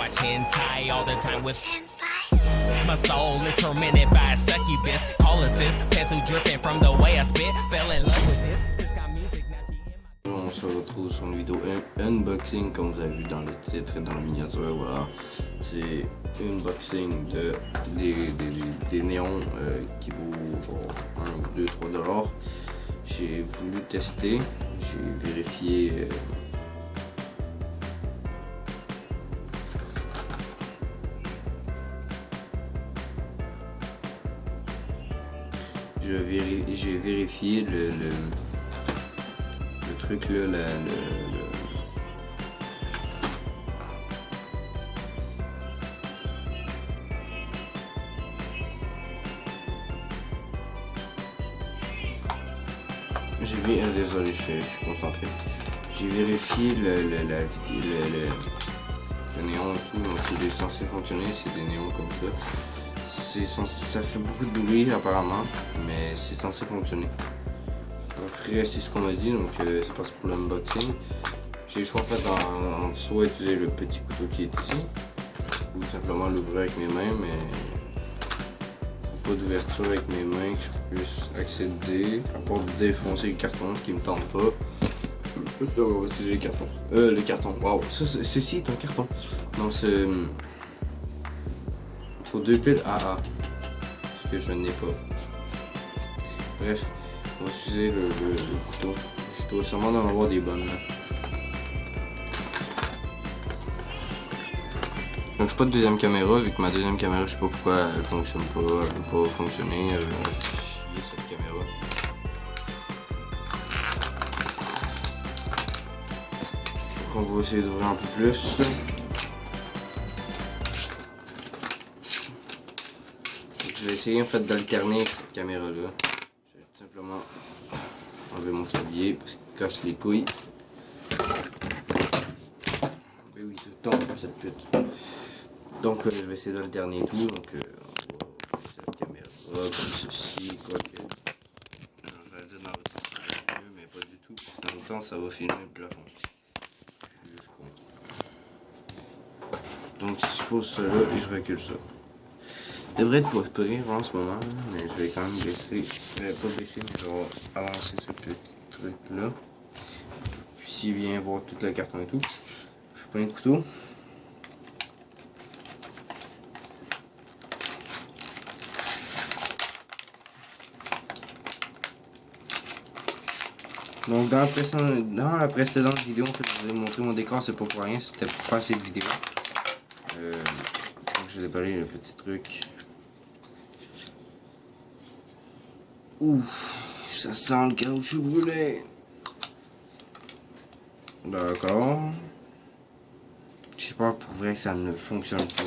watch hentai all the time with my soul is tormented by a succubus. Call assist, pencil dripping from the way I spit. Fell in love with this. Sis got music, now she in my... On se retrouve sur une vidéo unboxing comme vous avez vu dans le titre et dans la miniature. Voilà, c'est unboxing des néons qui vaut genre 1, 2, 3 $. J'ai voulu tester, j'ai vérifié j'ai vérifié le truc là, désolé, je suis concentré. J'ai vérifié le néon et tout, donc il est censé fonctionner, c'est des néons comme ça. Ça fait beaucoup de bruit apparemment, mais c'est censé fonctionner. Après c'est ce qu'on m'a dit, donc c'est parti pour l'unboxing. J'ai le choix en fait en soit utiliser le petit couteau qui est ici, ou simplement l'ouvrir avec mes mains, mais pas d'ouverture avec mes mains que je puisse accéder, à part de défoncer le carton, ce qui me tente pas. Donc on va utiliser le carton. Le carton, waouh, ceci est un carton. Donc c'est... Il faut 2 piles AA, ce que je n'ai pas. Bref, on va utiliser le couteau. Je dois sûrement en avoir des bonnes là. Donc je n'ai pas de deuxième caméra, vu que ma deuxième caméra je sais pas pourquoi elle fonctionne pas, elle peut pas fonctionner, elle fait chier cette caméra. Donc on va essayer d'ouvrir un peu plus. Je vais essayer en fait d'alterner cette caméra là. Je vais tout simplement enlever mon clavier parce qu'il casse les couilles. Mais oui, tout le temps cette pute. Donc je vais essayer d'alterner tout, donc on va faire la caméra comme ceci, quoique j'allais dire dans l'autre sens mieux, mais pas du tout, parce qu'en même temps ça va filmer le plafond. Donc je pose ça là et je recule ça. Ça devrait être pas pire en ce moment, mais je vais quand même baisser, pas baisser, mais je vais avancer ce petit truc là. Puis s'il vient voir tout le carton et tout, je prends un couteau. Donc dans la précédente vidéo, en fait, je vous ai montré mon décor, c'est pas pour rien, c'était pour faire cette vidéo. Donc j'ai déparé le petit truc. Ouf, ça sent le caoutchouc brûlé. D'accord. J'ai peur pour vrai que ça ne fonctionne pas.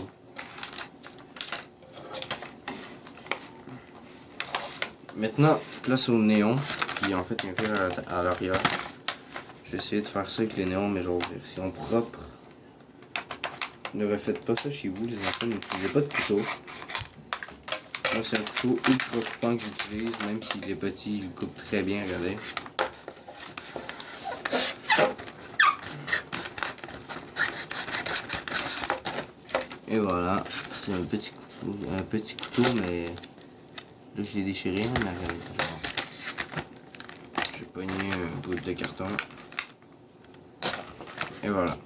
Maintenant, place au néon, qui en fait vient à l'arrière. Je vais essayer de faire ça avec les néons, mais genre version propre. Ne refaites pas ça chez vous, les enfants, n'utilisez pas de couteau. Moi, c'est un couteau ultra coupant que j'utilise, même s'il est petit, il coupe très bien, regardez. Et voilà, c'est un petit couteau, mais là je l'ai déchiré, mais regardez. Je vais pogner un bout de carton. Et voilà.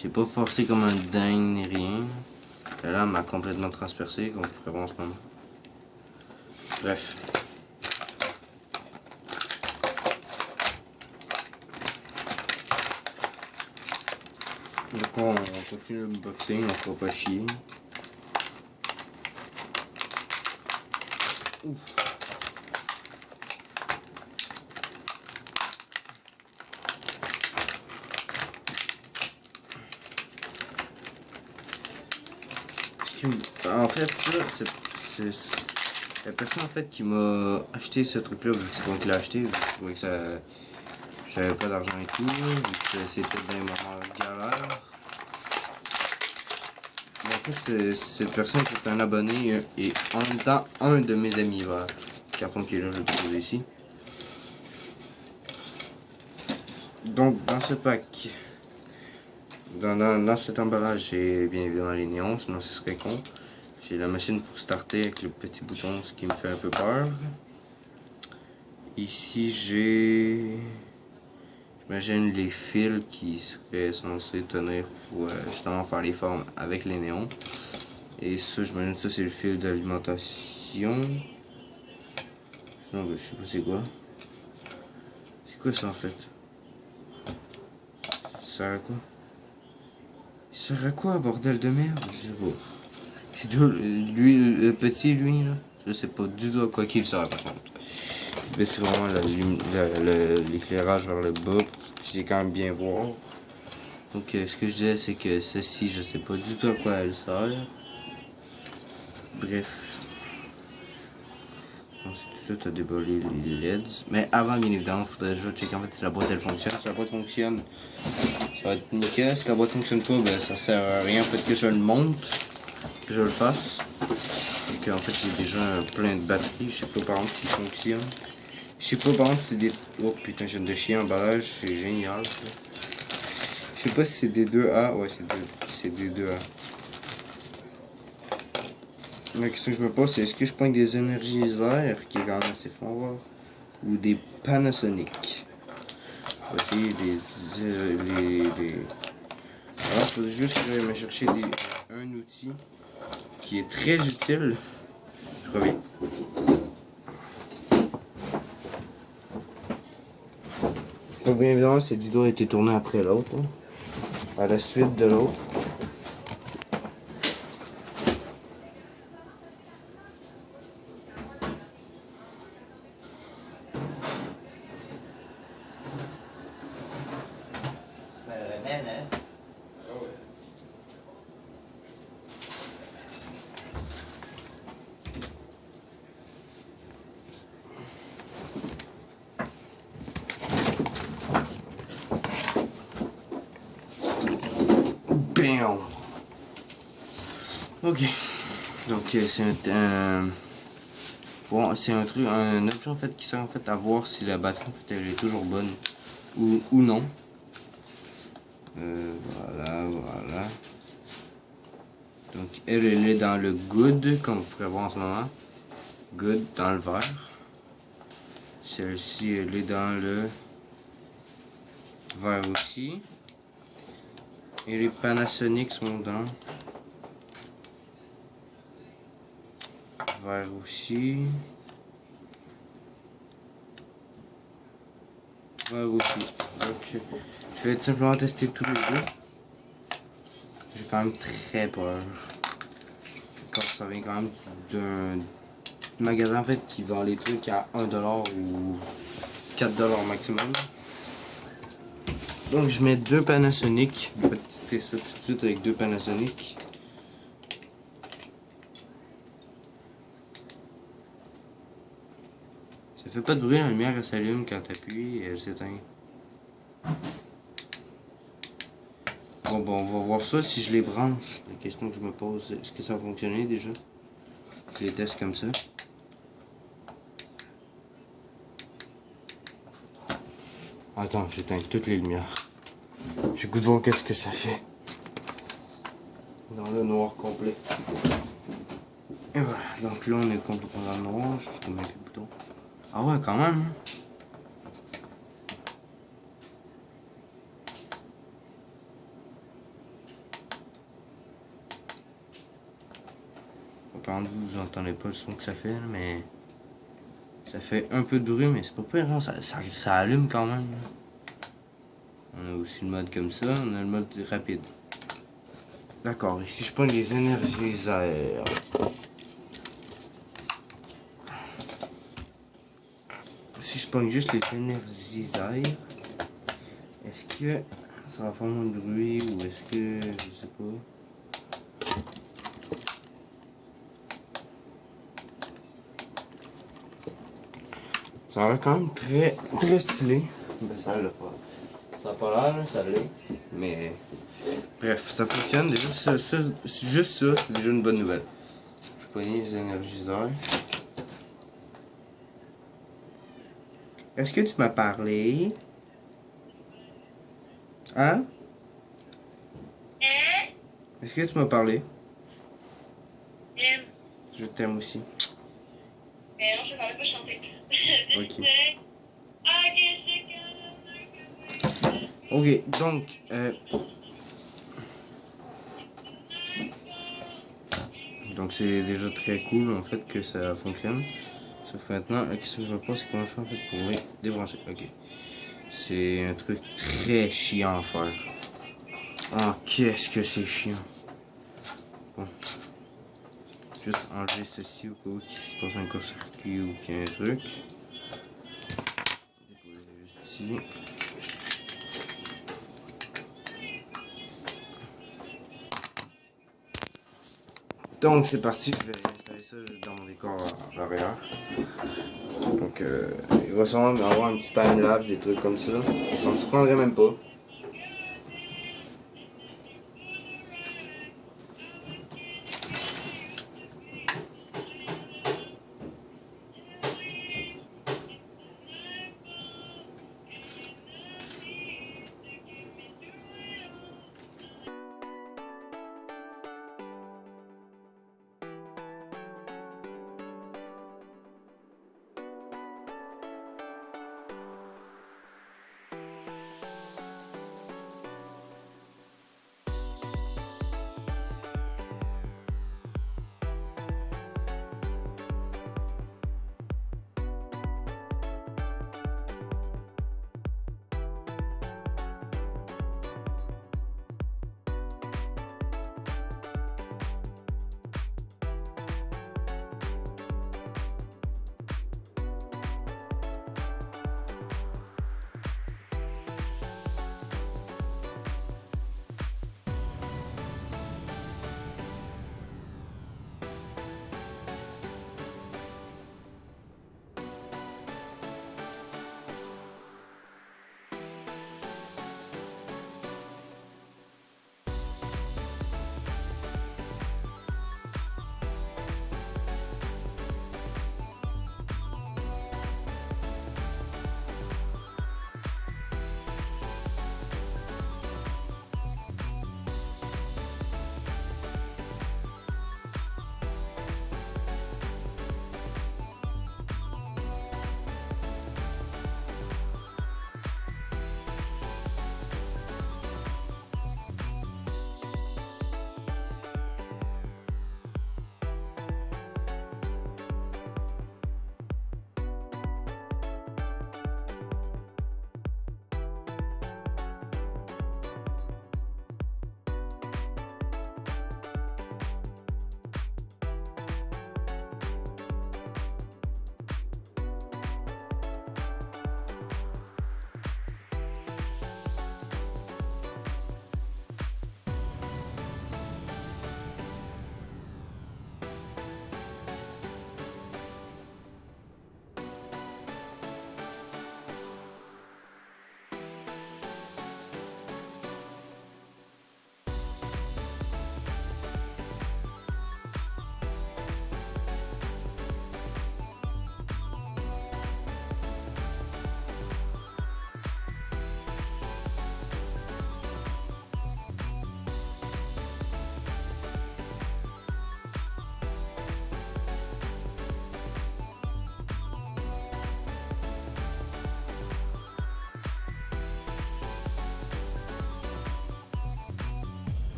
C'est pas forcé comme un dingue ni rien. La lame m'a complètement transpercé, comme vous pouvez voir en ce moment. Bref. Donc on continue le boxing, on fera pas chier. Ouf. En fait, ça, c'est la personne en fait qui m'a acheté ce truc là, vu que c'est moi qui l'ai acheté, vu que je trouvais que ça, j'avais pas d'argent et tout, vu que c'était dans les moments galères. Mais en fait, cette personne qui est un abonné et en même temps un de mes amis. Voilà. Le carton qui est là, je le trouve ici. Donc dans ce pack, Dans cet emballage, j'ai bien évidemment les néons, sinon ce serait con. J'ai la machine pour starter avec le petit bouton, ce qui me fait un peu peur. Ici, j'ai... J'imagine les fils qui seraient censés tenir pour justement faire les formes avec les néons. Et ça, j'imagine que ça c'est le fil d'alimentation. Je sais pas c'est quoi. C'est quoi ça en fait? Ça sert à quoi? Il sert à quoi, bordel de merde? Je sais pas. C'est lui, le petit, lui, là. Je sais pas du tout à quoi qu'il sert par contre. Mais c'est vraiment l'éclairage vers le bas. Puis quand même bien voir. Donc ce que je disais c'est que ceci, je sais pas du tout à quoi elle sert. Bref. Ensuite, tu as déballé les LEDs. Mais avant, bien évidemment, il faudrait déjà checker en fait si la boîte elle fonctionne. Si la boîte fonctionne, ça va être nickel. Si la boîte fonctionne pas, ben ça sert à rien. En fait que je le monte, que je le fasse. Donc en fait j'ai déjà plein de batteries. Je sais pas par exemple s'il fonctionne. Je sais pas par exemple si c'est des... Oh putain, j'ai de chien emballage, c'est génial. Je sais pas si c'est des 2A. Ouais, c'est des 2A. La question que je me pose, c'est est-ce que je prends des énergiseurs qui est quand même assez fort ou des Panasonic? On va essayer alors, il faut juste que j'aille me chercher un outil qui est très utile. Je reviens. Donc, bien évidemment, ces 10 doigts ont été tournés après l'autre, hein, à la suite de l'autre. Bam! Ok. Donc c'est bon, c'est un truc, un objet en fait qui sert en fait à voir si la batterie en fait elle est toujours bonne ou non. Voilà. Donc elle est dans le good, comme vous pouvez voir en ce moment. Good dans le vert. Celle-ci elle est dans le vert aussi. Et les Panasonic sont dans vert aussi. Vert aussi. Donc je vais simplement tester tous les deux. J'ai quand même très peur. Quand ça vient quand même d'un magasin en fait qui vend les trucs à 1$ ou 4$ maximum. Donc je mets deux Panasonic. Je vais tester ça tout de suite avec deux Panasonic. Ça fait pas de bruit, la lumière elle s'allume quand t'appuies et elle s'éteint. Bon, on va voir ça si je les branche. La question que je me pose, est-ce que ça va fonctionner déjà? Je les teste comme ça. Attends, j'éteins toutes les lumières. J'ai goût de voir qu'est-ce que ça fait. Dans le noir complet. Et voilà, donc là on est complètement dans le noir. Je te mets le bouton. Ah ouais, quand même. Par contre, vous n'entendez pas le son que ça fait, mais ça fait un peu de bruit, mais c'est pas pire, non? Ça allume quand même. On a aussi le mode comme ça, on a le mode rapide. D'accord, ici je prends les énergiseurs. Si je prends juste les énergiseurs, est-ce que ça va faire moins de bruit ou est-ce que je sais pas. Ça a l'air quand même très stylé. Ben ça l'a pas. Ça a pas l'air, ça l'est. Mais bref, ça fonctionne. Déjà, juste ça, c'est déjà une bonne nouvelle. Je vais poigner les énergiseurs. Est-ce que tu m'as parlé? Hein? Est-ce que tu m'as parlé? J'aime. Je t'aime aussi. Mais non, je parlais pas chanter. Ok. Ok. Ok, donc c'est déjà très cool en fait que ça fonctionne. Sauf que maintenant, qu'est-ce que je vois pas, c'est comment je fais en fait pour les débrancher. Ok. C'est un truc très chiant à faire. Oh, qu'est-ce que c'est chiant. Bon. Juste enlever ceci au cas où il se passe un court-circuit ou qu'il y a un truc. Déposer juste ici. Donc c'est parti, je vais installer ça juste dans mon décor à l'arrière. Donc il va sûrement avoir un petit time-lapse, des trucs comme ça. Ça me surprendrait même pas.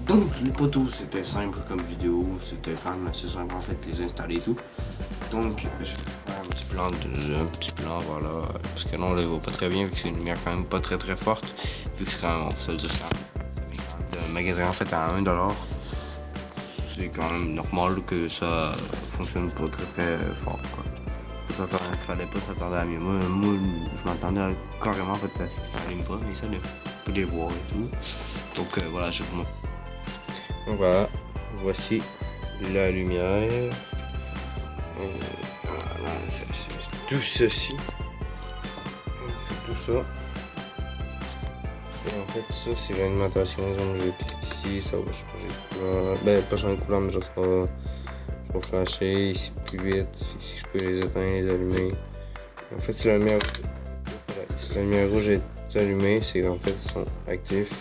Donc les poteaux c'était simple comme vidéo, c'était quand même assez simple en fait de les installer et tout. Donc je vais vous faire un petit plan voilà, parce que non là il va pas très bien vu que c'est une lumière quand même pas très forte, vu que c'est quand même, on peut se le dire quand même, le magasin en fait à 1$. C'est quand même normal que ça fonctionne pas très fort quoi. Fallait pas s'attendre à mieux. Moi je m'attendais carrément en fait à ce que ça s'allume pas, mais ça ne peut les voir et tout. Donc voilà, je vous montre. Donc voilà, voici la lumière. Voilà, c'est tout ceci. On fait tout ça. Et en fait ça c'est l'alimentation. Donc je clique ici, ça va changer de couleur. Ben pas changer de couleur mais je vais flasher ici plus vite. Ici je peux les éteindre, les allumer. En fait si la lumière rouge est allumée, c'est qu'en fait ils sont actifs.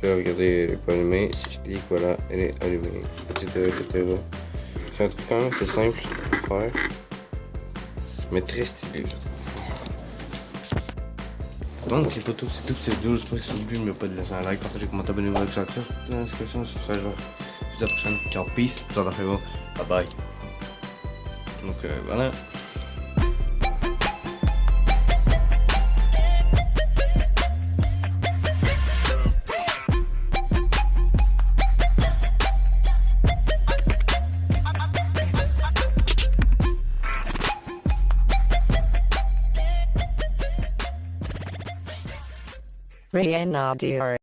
Là, regardez, elle est pas allumée. Si je clique, voilà, elle est allumée, etc. C'est un truc quand même assez simple à faire, mais très stylé, je trouve. Donc, les photos, c'est tout pour cette vidéo. J'espère que ça vous a plu. N'oubliez pas de laisser un like, partager, commenter, abonnez-vous avec la cloche. Dans la description, sur ce, je vous dis à la prochaine. Ciao, peace. Tout à fait bon. Bye bye. Donc, voilà. Rihanna dear.